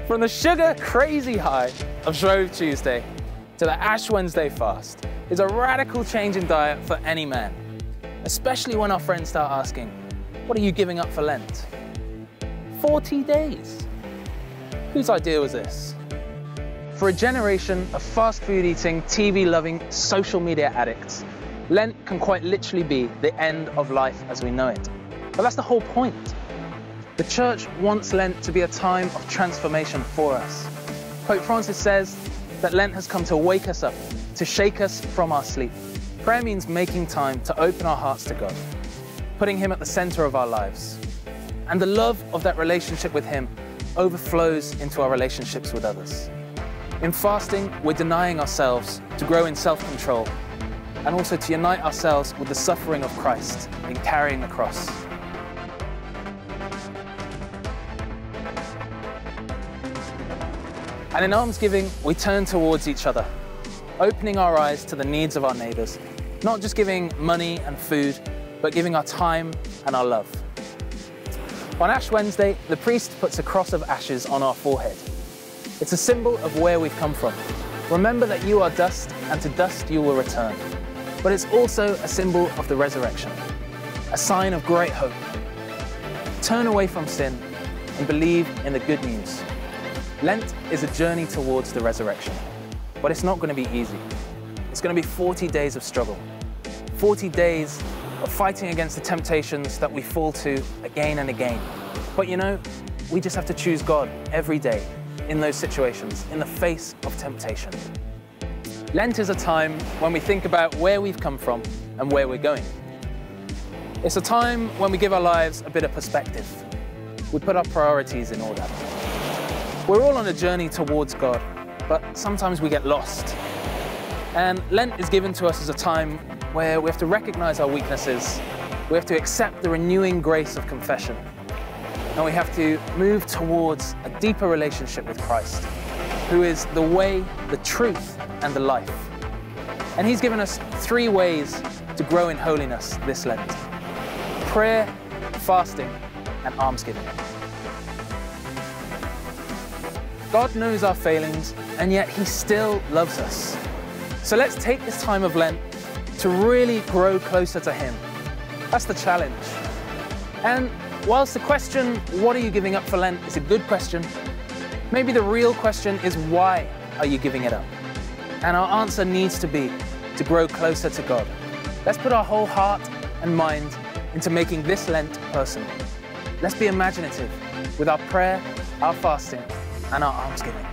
From the sugar crazy high of Shrove Tuesday to the Ash Wednesday fast is a radical change in diet for any man, especially when our friends start asking, what are you giving up for Lent? 40 days. Whose idea was this? For a generation of fast food eating, TV loving, social media addicts, Lent can quite literally be the end of life as we know it. But that's the whole point. The Church wants Lent to be a time of transformation for us. Pope Francis says that Lent has come to wake us up, to shake us from our sleep. Prayer means making time to open our hearts to God, putting Him at the center of our lives. And the love of that relationship with Him overflows into our relationships with others. In fasting, we're denying ourselves to grow in self-control and also to unite ourselves with the suffering of Christ in carrying the cross. And in almsgiving, we turn towards each other, opening our eyes to the needs of our neighbours, not just giving money and food, but giving our time and our love. On Ash Wednesday, the priest puts a cross of ashes on our forehead. It's a symbol of where we've come from. Remember that you are dust, and to dust you will return. But it's also a symbol of the resurrection, a sign of great hope. Turn away from sin and believe in the good news. Lent is a journey towards the resurrection, but it's not going to be easy. It's going to be 40 days of struggle, 40 days of fighting against the temptations that we fall to again and again. But you know, we just have to choose God every day in those situations, in the face of temptation. Lent is a time when we think about where we've come from and where we're going. It's a time when we give our lives a bit of perspective. We put our priorities in order. We're all on a journey towards God, but sometimes we get lost. And Lent is given to us as a time where we have to recognize our weaknesses, we have to accept the renewing grace of confession, and we have to move towards a deeper relationship with Christ, who is the way, the truth, and the life. And He's given us 3 ways to grow in holiness this Lent: prayer, fasting, and almsgiving. God knows our failings, and yet He still loves us. So let's take this time of Lent to really grow closer to Him. That's the challenge. And whilst the question, what are you giving up for Lent, is a good question, maybe the real question is, why are you giving it up? And our answer needs to be to grow closer to God. Let's put our whole heart and mind into making this Lent personal. Let's be imaginative with our prayer, our fasting, and our almsgiving.